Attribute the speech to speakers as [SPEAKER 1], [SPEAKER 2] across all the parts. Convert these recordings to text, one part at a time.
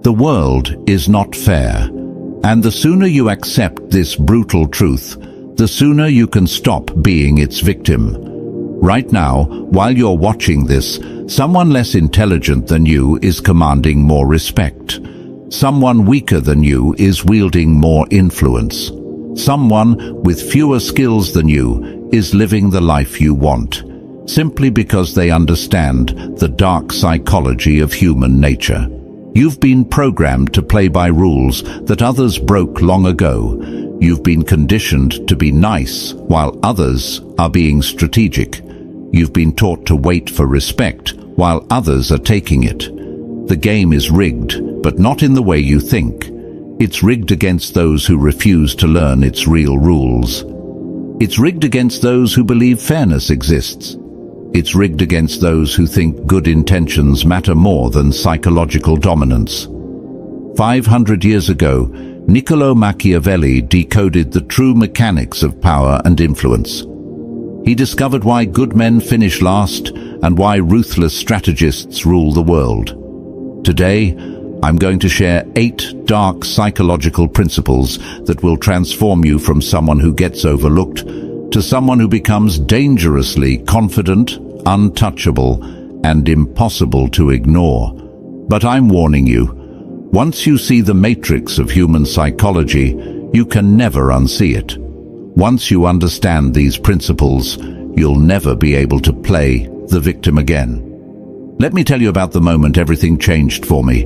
[SPEAKER 1] The world is not fair, and the sooner you accept this brutal truth, the sooner you can stop being its victim. Right now, while you're watching this, someone less intelligent than you is commanding more respect. Someone weaker than you is wielding more influence. Someone with fewer skills than you is living the life you want, simply because they understand the dark psychology of human nature. You've been programmed to play by rules that others broke long ago. You've been conditioned to be nice while others are being strategic. You've been taught to wait for respect while others are taking it. The game is rigged, but not in the way you think. It's rigged against those who refuse to learn its real rules. It's rigged against those who believe fairness exists. It's rigged against those who think good intentions matter more than psychological dominance. 500 years ago, Niccolo Machiavelli decoded the true mechanics of power and influence. He discovered why good men finish last and why ruthless strategists rule the world. Today, I'm going to share 8 dark psychological principles that will transform you from someone who gets overlooked to someone who becomes dangerously confident, untouchable, and impossible to ignore. But I'm warning you, once you see the matrix of human psychology, you can never unsee it. Once you understand these principles, you'll never be able to play the victim again. Let me tell you about the moment everything changed for me.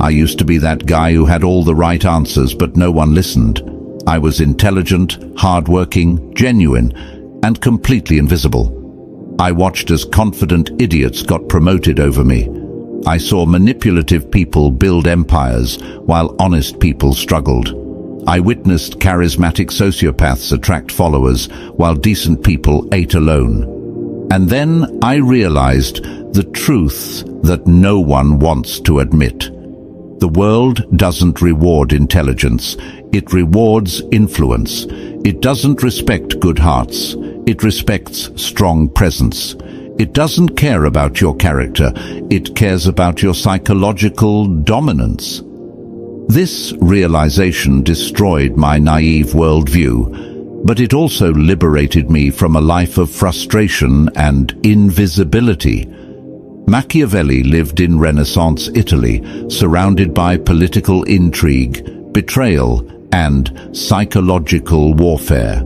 [SPEAKER 1] I used to be that guy who had all the right answers, but no one listened. I was intelligent, hardworking, genuine, and completely invisible. I watched as confident idiots got promoted over me. I saw manipulative people build empires while honest people struggled. I witnessed charismatic sociopaths attract followers while decent people ate alone. And then I realized the truth that no one wants to admit. The world doesn't reward intelligence, it rewards influence. It doesn't respect good hearts, it respects strong presence. It doesn't care about your character, it cares about your psychological dominance. This realization destroyed my naive worldview, but it also liberated me from a life of frustration and invisibility. Machiavelli lived in Renaissance Italy, surrounded by political intrigue, betrayal, and psychological warfare.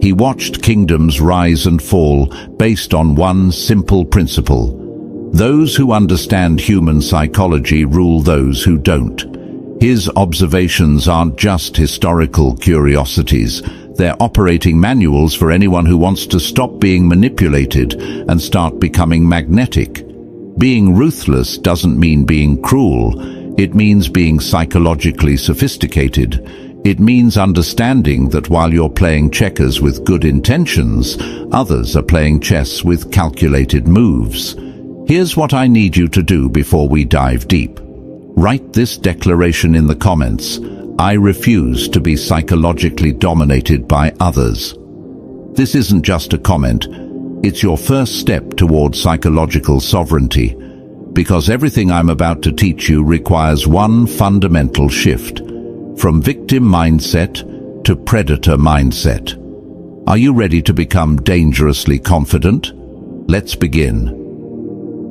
[SPEAKER 1] He watched kingdoms rise and fall based on one simple principle: those who understand human psychology rule those who don't. His observations aren't just historical curiosities, they're operating manuals for anyone who wants to stop being manipulated and start becoming magnetic. Being ruthless doesn't mean being cruel, it means being psychologically sophisticated. It means understanding that while you're playing checkers with good intentions, others are playing chess with calculated moves. Here's what I need you to do before we dive deep. Write this declaration in the comments: I refuse to be psychologically dominated by others. This isn't just a comment, it's your first step towards psychological sovereignty, because everything I'm about to teach you requires one fundamental shift. From victim mindset to predator mindset. Are you ready to become dangerously confident? Let's begin.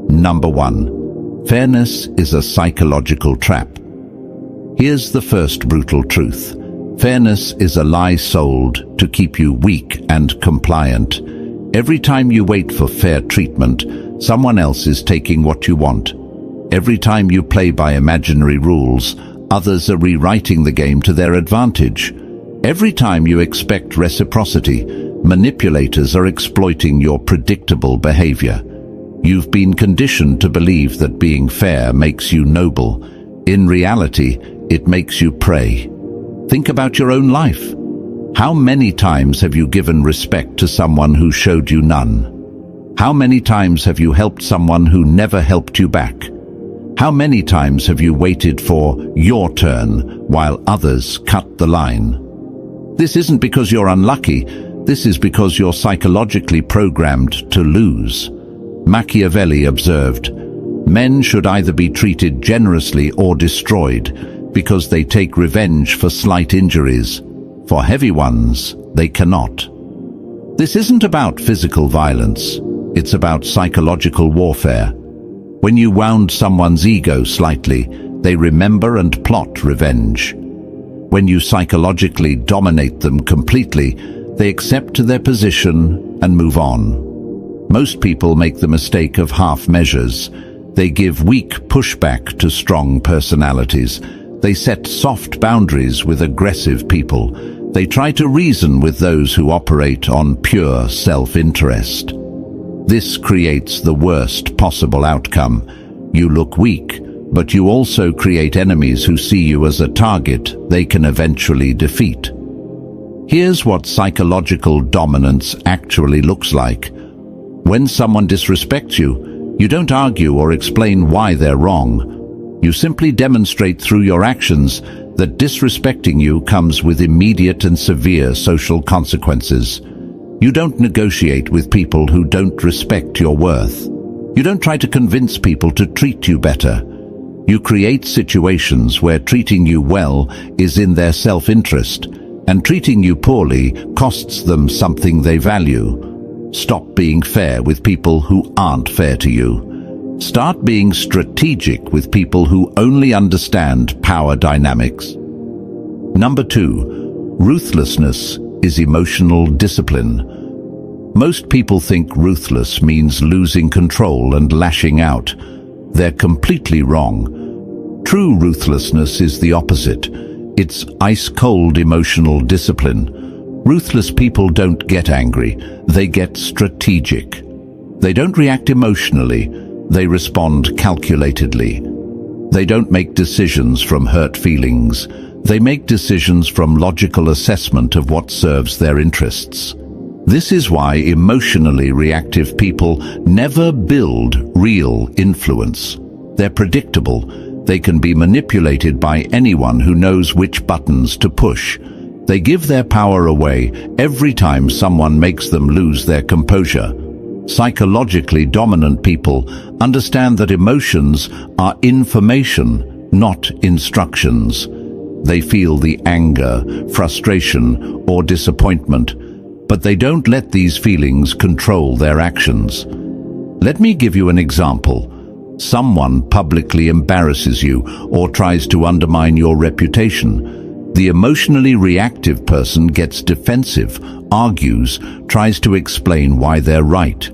[SPEAKER 1] Number 1. Fairness is a psychological trap. Here's the first brutal truth. Fairness is a lie sold to keep you weak and compliant. Every time you wait for fair treatment, someone else is taking what you want. Every time you play by imaginary rules, others are rewriting the game to their advantage. Every time you expect reciprocity, manipulators are exploiting your predictable behavior. You've been conditioned to believe that being fair makes you noble. In reality, it makes you prey. Think about your own life. How many times have you given respect to someone who showed you none? How many times have you helped someone who never helped you back? How many times have you waited for your turn while others cut the line? This isn't because you're unlucky, this is because you're psychologically programmed to lose. Machiavelli observed, Men should either be treated generously or destroyed because they take revenge for slight injuries. For heavy ones, they cannot. This isn't about physical violence. It's about psychological warfare. When you wound someone's ego slightly, they remember and plot revenge. When you psychologically dominate them completely, they accept their position and move on. Most people make the mistake of half measures. They give weak pushback to strong personalities. They set soft boundaries with aggressive people. They try to reason with those who operate on pure self-interest. This creates the worst possible outcome. You look weak, but you also create enemies who see you as a target they can eventually defeat. Here's what psychological dominance actually looks like. When someone disrespects you, you don't argue or explain why they're wrong. You simply demonstrate through your actions that disrespecting you comes with immediate and severe social consequences. You don't negotiate with people who don't respect your worth. You don't try to convince people to treat you better. You create situations where treating you well is in their self-interest, and treating you poorly costs them something they value. Stop being fair with people who aren't fair to you. Start being strategic with people who only understand power dynamics. Number 2, ruthlessness is emotional discipline. Most people think ruthless means losing control and lashing out. They're completely wrong. True ruthlessness is the opposite. It's ice-cold emotional discipline. Ruthless people don't get angry, they get strategic. They don't react emotionally, they respond calculatedly. They don't make decisions from hurt feelings, they make decisions from logical assessment of what serves their interests. This is why emotionally reactive people never build real influence. They're predictable. They can be manipulated by anyone who knows which buttons to push. They give their power away every time someone makes them lose their composure. Psychologically dominant people understand that emotions are information, not instructions. They feel the anger, frustration, or disappointment, but they don't let these feelings control their actions. Let me give you an example. Someone publicly embarrasses you or tries to undermine your reputation. The emotionally reactive person gets defensive, argues, tries to explain why they're right.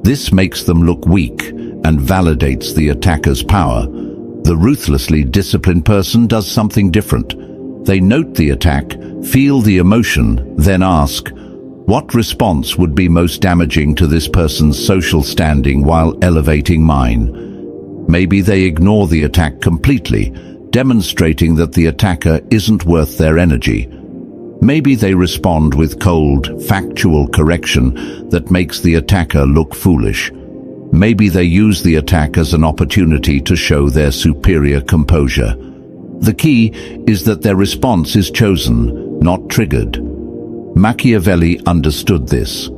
[SPEAKER 1] This makes them look weak and validates the attacker's power. The ruthlessly disciplined person does something different. They note the attack, feel the emotion, then ask, what response would be most damaging to this person's social standing while elevating mine? Maybe they ignore the attack completely, demonstrating that the attacker isn't worth their energy. Maybe they respond with cold, factual correction that makes the attacker look foolish. Maybe they use the attack as an opportunity to show their superior composure. The key is that their response is chosen, not triggered. Machiavelli understood this.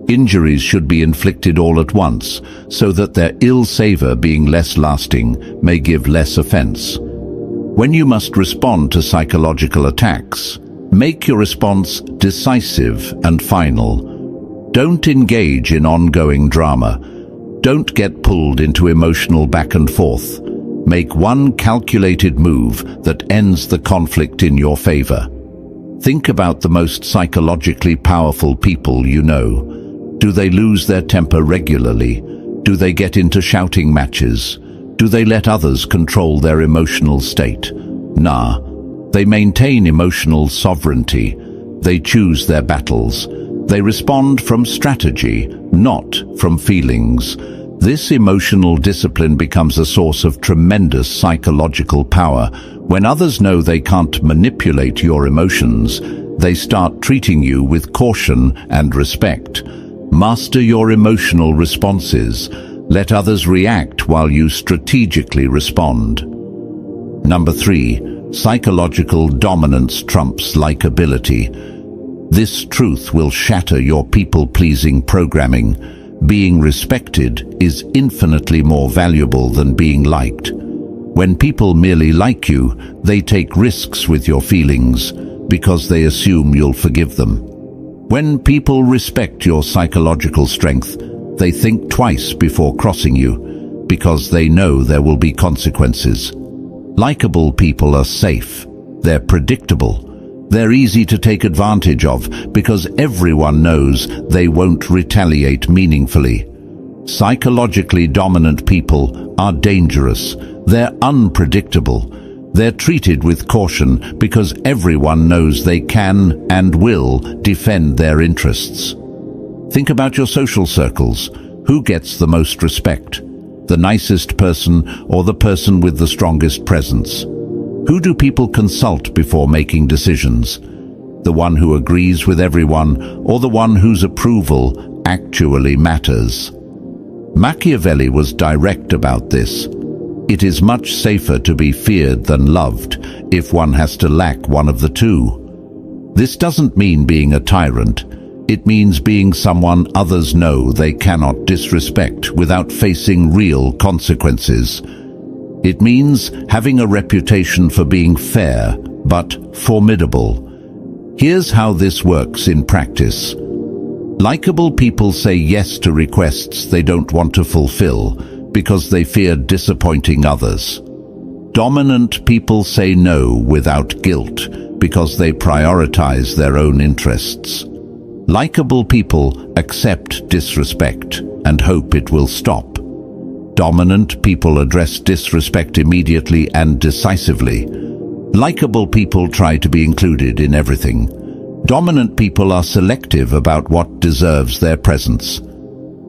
[SPEAKER 1] Injuries should be inflicted all at once, so that their ill savor, being less lasting, may give less offense. When you must respond to psychological attacks, make your response decisive and final. Don't engage in ongoing drama. Don't get pulled into emotional back and forth. Make one calculated move that ends the conflict in your favor. Think about the most psychologically powerful people you know. Do they lose their temper regularly? Do they get into shouting matches? Do they let others control their emotional state? Nah. They maintain emotional sovereignty. They choose their battles. They respond from strategy, not from feelings. This emotional discipline becomes a source of tremendous psychological power. When others know they can't manipulate your emotions, they start treating you with caution and respect. Master your emotional responses. Let others react while you strategically respond. Number 3, psychological dominance trumps likability. This truth will shatter your people-pleasing programming. being respected is infinitely more valuable than being liked. When people merely like you, they take risks with your feelings because they assume you'll forgive them. When people respect your psychological strength, they think twice before crossing you because they know there will be consequences. Likable people are safe. They're predictable. They're easy to take advantage of because everyone knows they won't retaliate meaningfully. Psychologically dominant people are dangerous. They're unpredictable. They're treated with caution because everyone knows they can and will defend their interests. Think about your social circles. Who gets the most respect? The nicest person or the person with the strongest presence? Who do people consult before making decisions? The one who agrees with everyone or the one whose approval actually matters? Machiavelli was direct about this. It is much safer to be feared than loved if one has to lack one of the two. This doesn't mean being a tyrant. It means being someone others know they cannot disrespect without facing real consequences. It means having a reputation for being fair, but formidable. Here's how this works in practice. Likable people say yes to requests they don't want to fulfill because they fear disappointing others. Dominant people say no without guilt because they prioritize their own interests. Likable people accept disrespect and hope it will stop. Dominant people address disrespect immediately and decisively. Likable people try to be included in everything. Dominant people are selective about what deserves their presence.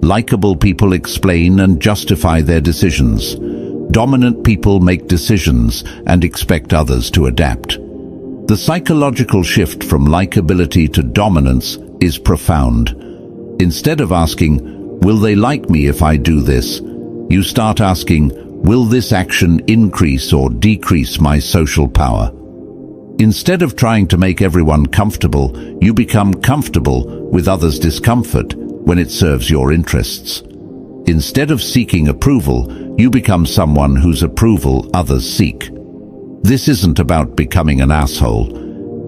[SPEAKER 1] Likable people explain and justify their decisions. Dominant people make decisions and expect others to adapt. The psychological shift from likability to dominance is profound. Instead of asking, "Will they like me if I do this?" you start asking, "Will this action increase or decrease my social power?" Instead of trying to make everyone comfortable, you become comfortable with others' discomfort when it serves your interests. Instead of seeking approval, you become someone whose approval others seek. This isn't about becoming an asshole.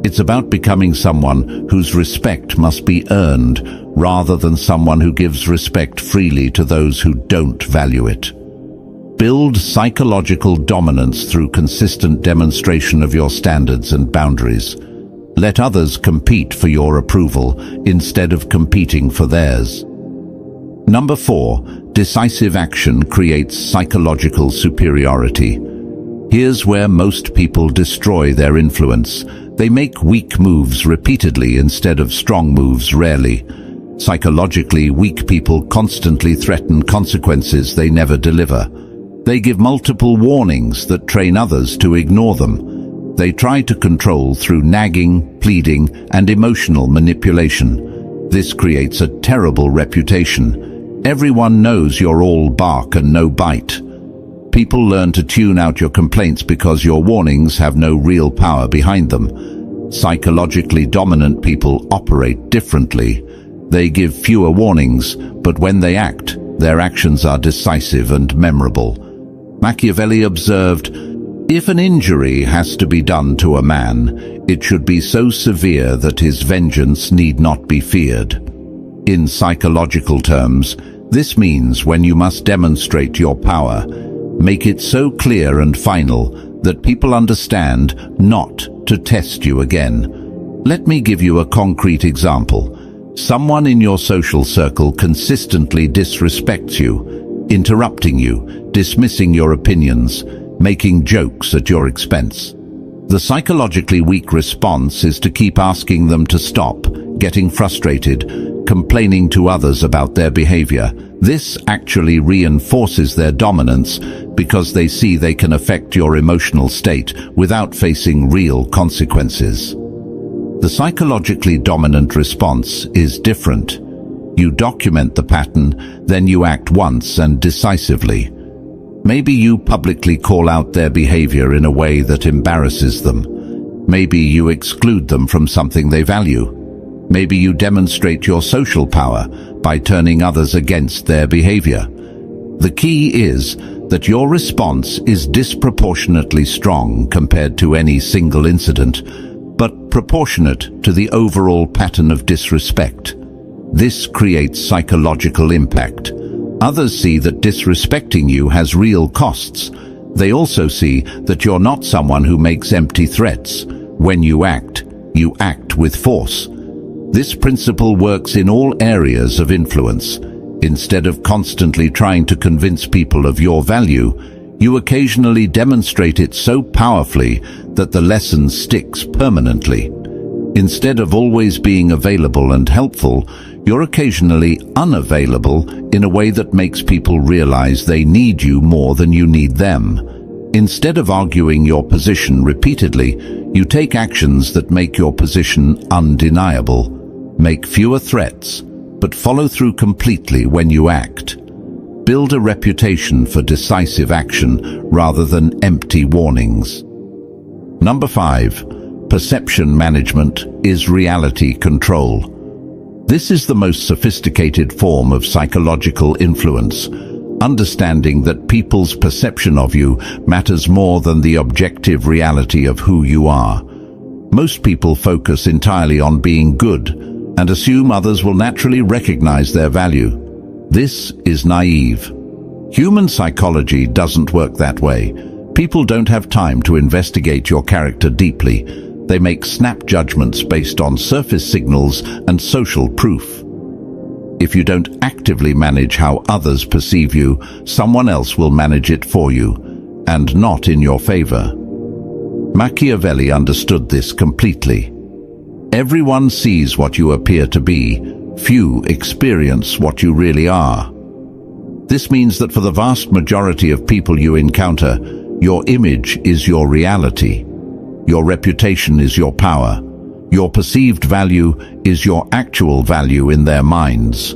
[SPEAKER 1] It's about becoming someone whose respect must be earned, rather than someone who gives respect freely to those who don't value it. Build psychological dominance through consistent demonstration of your standards and boundaries. Let others compete for your approval instead of competing for theirs. Number 4, decisive action creates psychological superiority. Here's where most people destroy their influence. They make weak moves repeatedly instead of strong moves rarely. Psychologically weak people constantly threaten consequences they never deliver. They give multiple warnings that train others to ignore them. They try to control through nagging, pleading, and emotional manipulation. This creates a terrible reputation. Everyone knows you're all bark and no bite. People learn to tune out your complaints because your warnings have no real power behind them. Psychologically dominant people operate differently. They give fewer warnings, but when they act, their actions are decisive and memorable. Machiavelli observed, "If an injury has to be done to a man, it should be so severe that his vengeance need not be feared." In psychological terms, this means when you must demonstrate your power, make it so clear and final that people understand not to test you again. Let me give you a concrete example. Someone in your social circle consistently disrespects you, interrupting you, dismissing your opinions, making jokes at your expense. The psychologically weak response is to keep asking them to stop, getting frustrated, complaining to others about their behavior. This actually reinforces their dominance because they see they can affect your emotional state without facing real consequences. The psychologically dominant response is different. You document the pattern, then you act once and decisively. Maybe you publicly call out their behavior in a way that embarrasses them. Maybe you exclude them from something they value. Maybe you demonstrate your social power by turning others against their behavior. The key is that your response is disproportionately strong compared to any single incident, but proportionate to the overall pattern of disrespect. This creates psychological impact. Others see that disrespecting you has real costs. They also see that you're not someone who makes empty threats. When you act with force. This principle works in all areas of influence. Instead of constantly trying to convince people of your value, you occasionally demonstrate it so powerfully that the lesson sticks permanently. Instead of always being available and helpful, you're occasionally unavailable in a way that makes people realize they need you more than you need them. Instead of arguing your position repeatedly, you take actions that make your position undeniable. Make fewer threats, but follow through completely when you act. Build a reputation for decisive action rather than empty warnings. Number 5. Perception management is reality control. This is the most sophisticated form of psychological influence. Understanding that people's perception of you matters more than the objective reality of who you are. Most people focus entirely on being good and assume others will naturally recognize their value. This is naive. Human psychology doesn't work that way. People don't have time to investigate your character deeply. They make snap judgments based on surface signals and social proof. If you don't actively manage how others perceive you, someone else will manage it for you, and not in your favor. Machiavelli understood this completely. Everyone sees what you appear to be. Few experience what you really are. This means that for the vast majority of people you encounter, your image is your reality. Your reputation is your power. Your perceived value is your actual value in their minds.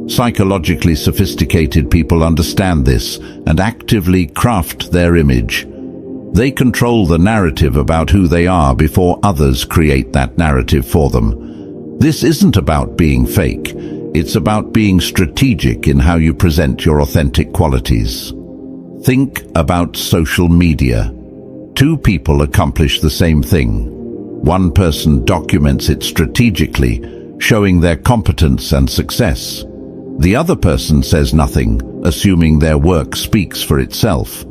[SPEAKER 1] Psychologically sophisticated people understand this and actively craft their image. They control the narrative about who they are before others create that narrative for them. This isn't about being fake. It's about being strategic in how you present your authentic qualities. Think about social media. Two people accomplish the same thing. One person documents it strategically, showing their competence and success. The other person says nothing, assuming their work speaks for itself.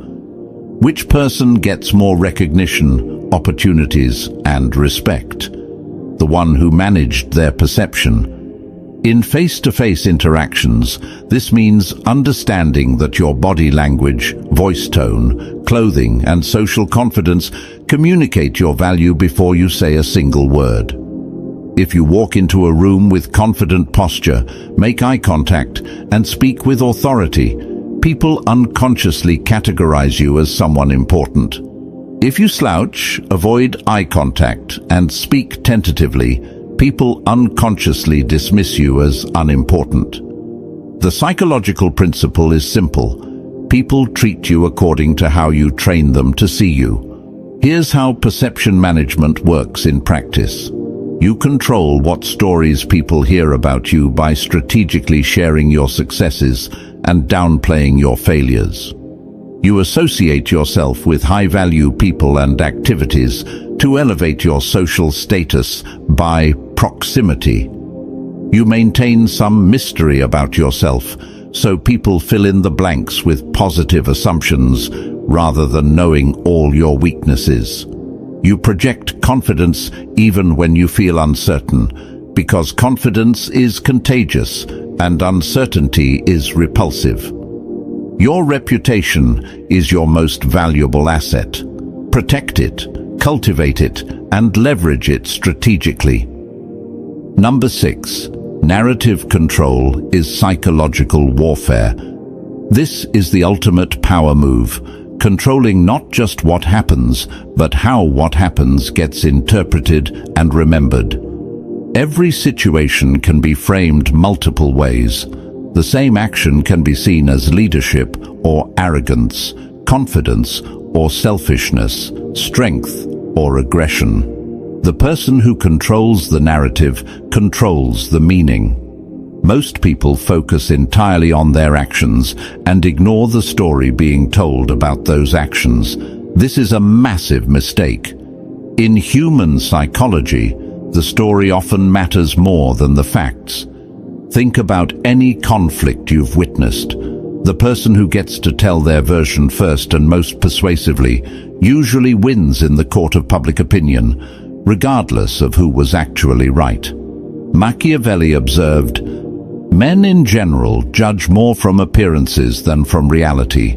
[SPEAKER 1] Which person gets more recognition, opportunities, and respect? The one who managed their perception. In face-to-face interactions, this means understanding that your body language, voice tone, clothing, and social confidence communicate your value before you say a single word. If you walk into a room with confident posture, make eye contact, and speak with authority, people unconsciously categorize you as someone important. If you slouch, avoid eye contact, and speak tentatively, people unconsciously dismiss you as unimportant. The psychological principle is simple. People treat you according to how you train them to see you. Here's how perception management works in practice. You control what stories people hear about you by strategically sharing your successes and downplaying your failures. You associate yourself with high-value people and activities to elevate your social status by proximity. You maintain some mystery about yourself, so people fill in the blanks with positive assumptions rather than knowing all your weaknesses. You project confidence even when you feel uncertain, because confidence is contagious and uncertainty is repulsive. Your reputation is your most valuable asset. Protect it, cultivate it, and leverage it strategically. Number 6. Narrative control is psychological warfare. This is the ultimate power move, controlling not just what happens, but how what happens gets interpreted and remembered. Every situation can be framed multiple ways. The same action can be seen as leadership or arrogance, confidence or selfishness, strength or aggression. The person who controls the narrative controls the meaning. Most people focus entirely on their actions and ignore the story being told about those actions. This is a massive mistake. In human psychology, the story often matters more than the facts. Think about any conflict you've witnessed. The person who gets to tell their version first and most persuasively usually wins in the court of public opinion, regardless of who was actually right. Machiavelli observed, "Men in general judge more from appearances than from reality.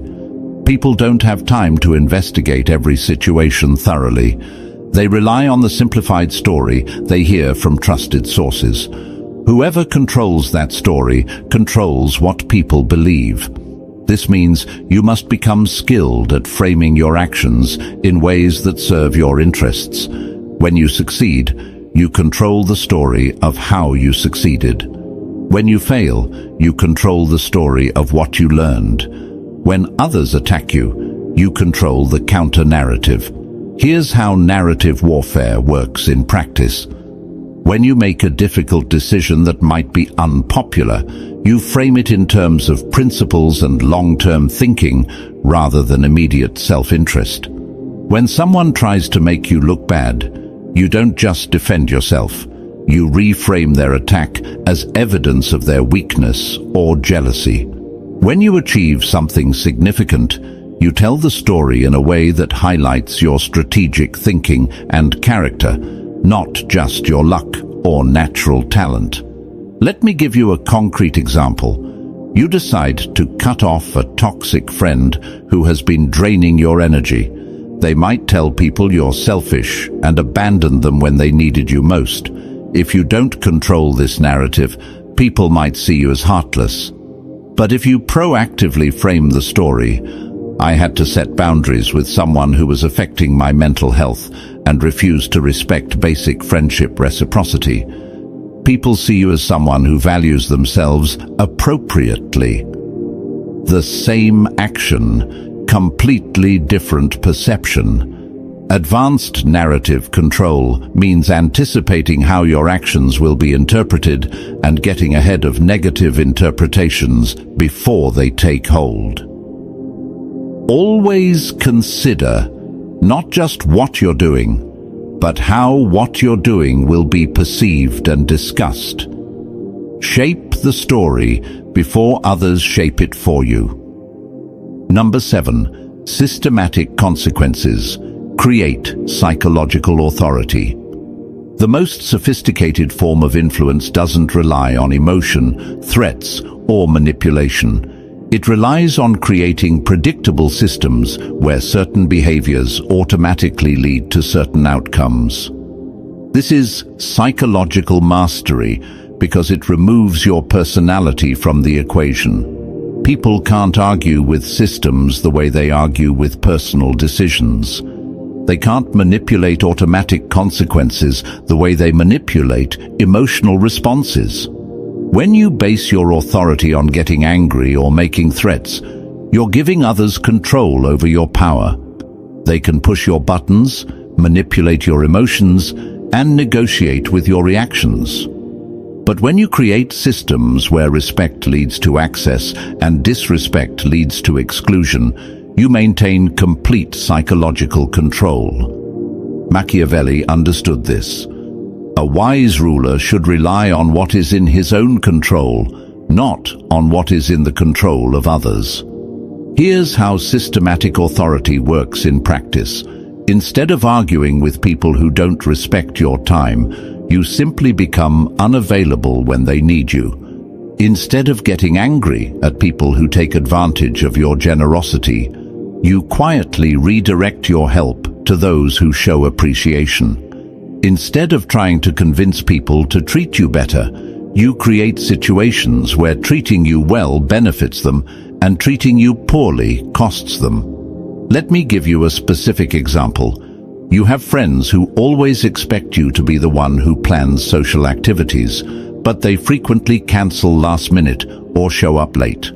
[SPEAKER 1] People don't have time to investigate every situation thoroughly. They rely on the simplified story they hear from trusted sources. Whoever controls that story controls what people believe." This means you must become skilled at framing your actions in ways that serve your interests. When you succeed, you control the story of how you succeeded. When you fail, you control the story of what you learned. When others attack you, you control the counter-narrative. Here's how narrative warfare works in practice. When you make a difficult decision that might be unpopular, you frame it in terms of principles and long-term thinking rather than immediate self-interest. When someone tries to make you look bad, you don't just defend yourself. You reframe their attack as evidence of their weakness or jealousy. When you achieve something significant, you tell the story in a way that highlights your strategic thinking and character, not just your luck or natural talent. Let me give you a concrete example. You decide to cut off a toxic friend who has been draining your energy. They might tell people you're selfish and abandon them when they needed you most. If you don't control this narrative, people might see you as heartless. But if you proactively frame the story, "I had to set boundaries with someone who was affecting my mental health and refused to respect basic friendship reciprocity," people see you as someone who values themselves appropriately. The same action, completely different perception. Advanced narrative control means anticipating how your actions will be interpreted and getting ahead of negative interpretations before they take hold. Always consider not just what you're doing, but how what you're doing will be perceived and discussed. Shape the story before others shape it for you. Number 7. Systematic consequences. Create psychological authority. The most sophisticated form of influence doesn't rely on emotion, threats, or manipulation. It relies on creating predictable systems where certain behaviors automatically lead to certain outcomes. This is psychological mastery because it removes your personality from the equation. People can't argue with systems the way they argue with personal decisions. They can't manipulate automatic consequences the way they manipulate emotional responses. When you base your authority on getting angry or making threats, you're giving others control over your power. They can push your buttons, manipulate your emotions, and negotiate with your reactions. But when you create systems where respect leads to access and disrespect leads to exclusion, you maintain complete psychological control. Machiavelli understood this. A wise ruler should rely on what is in his own control, not on what is in the control of others. Here's how systematic authority works in practice. Instead of arguing with people who don't respect your time, you simply become unavailable when they need you. Instead of getting angry at people who take advantage of your generosity, you quietly redirect your help to those who show appreciation. Instead of trying to convince people to treat you better, you create situations where treating you well benefits them and treating you poorly costs them. Let me give you a specific example. You have friends who always expect you to be the one who plans social activities, but they frequently cancel last minute or show up late.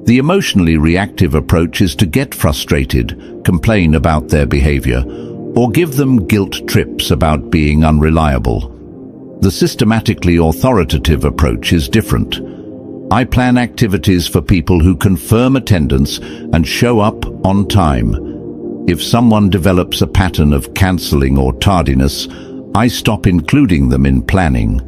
[SPEAKER 1] The emotionally reactive approach is to get frustrated, complain about their behavior, or give them guilt trips about being unreliable. The systematically authoritative approach is different. I plan activities for people who confirm attendance and show up on time. If someone develops a pattern of cancelling or tardiness, I stop including them in planning.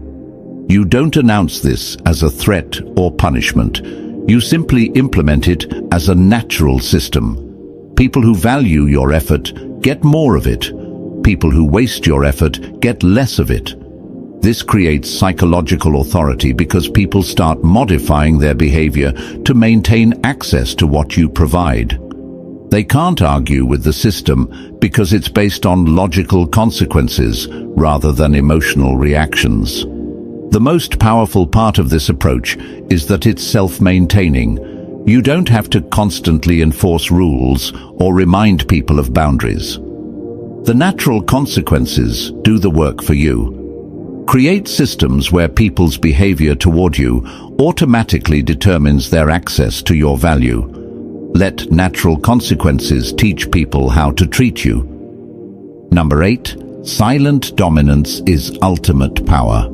[SPEAKER 1] You don't announce this as a threat or punishment. You simply implement it as a natural system. People who value your effort get more of it. People who waste your effort get less of it. This creates psychological authority because people start modifying their behavior to maintain access to what you provide. They can't argue with the system because it's based on logical consequences rather than emotional reactions. The most powerful part of this approach is that it's self-maintaining. You don't have to constantly enforce rules or remind people of boundaries. The natural consequences do the work for you. Create systems where people's behavior toward you automatically determines their access to your value. Let natural consequences teach people how to treat you. Number 8. Silent dominance is ultimate power.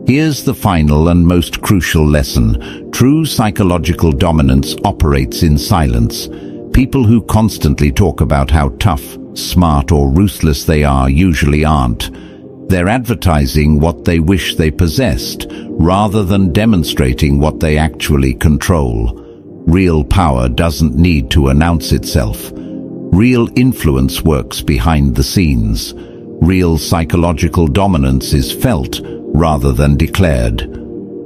[SPEAKER 1] Here's the final and most crucial lesson. True psychological dominance operates in silence. People who constantly talk about how tough, smart, or ruthless they are usually aren't. They're advertising what they wish they possessed, rather than demonstrating what they actually control. Real power doesn't need to announce itself. Real influence works behind the scenes. Real psychological dominance is felt rather than declared.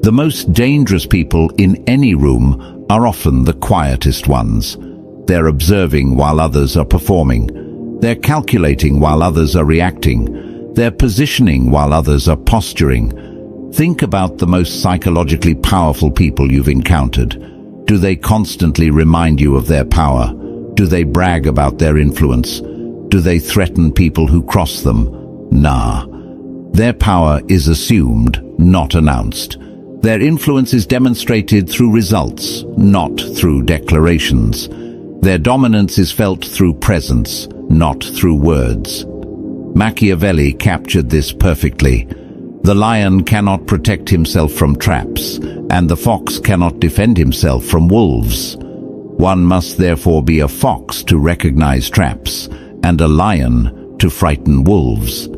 [SPEAKER 1] The most dangerous people in any room are often the quietest ones. They're observing while others are performing. They're calculating while others are reacting. They're positioning while others are posturing. Think about the most psychologically powerful people you've encountered. Do they constantly remind you of their power? Do they brag about their influence? Do they threaten people who cross them? Nah. Their power is assumed, not announced. Their influence is demonstrated through results, not through declarations. Their dominance is felt through presence, not through words. Machiavelli captured this perfectly. The lion cannot protect himself from traps, and the fox cannot defend himself from wolves. One must therefore be a fox to recognize traps, and a lion to frighten wolves.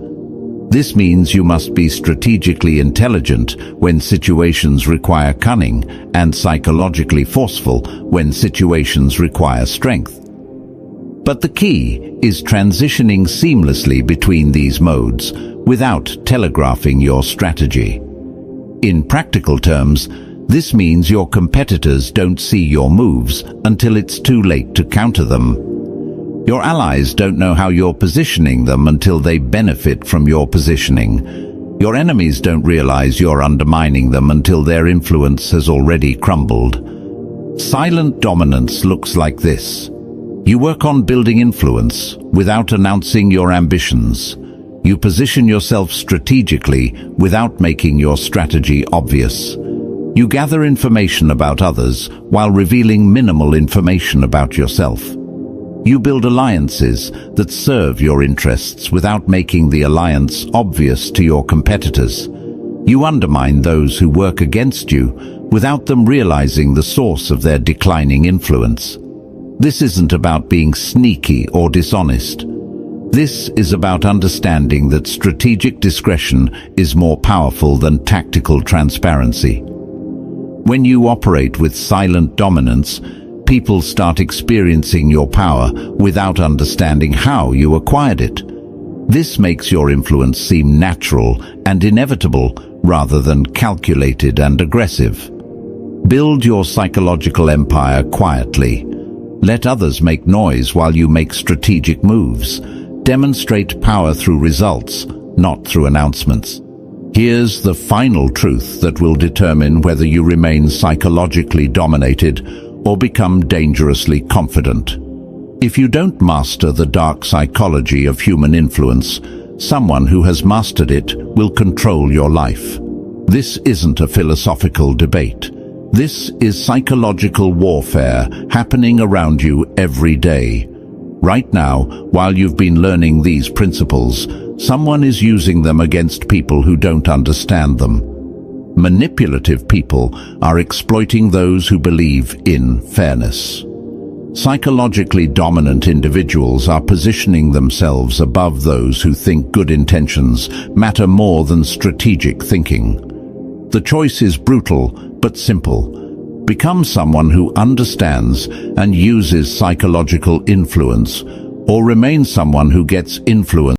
[SPEAKER 1] This means you must be strategically intelligent when situations require cunning, and psychologically forceful when situations require strength. But the key is transitioning seamlessly between these modes without telegraphing your strategy. In practical terms, this means your competitors don't see your moves until it's too late to counter them. Your allies don't know how you're positioning them until they benefit from your positioning. Your enemies don't realize you're undermining them until their influence has already crumbled. Silent dominance looks like this. You work on building influence without announcing your ambitions. You position yourself strategically without making your strategy obvious. You gather information about others while revealing minimal information about yourself. You build alliances that serve your interests without making the alliance obvious to your competitors. You undermine those who work against you without them realizing the source of their declining influence. This isn't about being sneaky or dishonest. This is about understanding that strategic discretion is more powerful than tactical transparency. When you operate with silent dominance, people start experiencing your power without understanding how you acquired it. This makes your influence seem natural and inevitable rather than calculated and aggressive. Build your psychological empire quietly. Let others make noise while you make strategic moves. Demonstrate power through results, not through announcements. Here's the final truth that will determine whether you remain psychologically dominated or become dangerously confident. If you don't master the dark psychology of human influence, someone who has mastered it will control your life. This isn't a philosophical debate. This is psychological warfare happening around you every day. Right now, while you've been learning these principles, someone is using them against people who don't understand them. Manipulative people are exploiting those who believe in fairness. Psychologically dominant individuals are positioning themselves above those who think good intentions matter more than strategic thinking. The choice is brutal but simple. Become someone who understands and uses psychological influence, or remain someone who gets influenced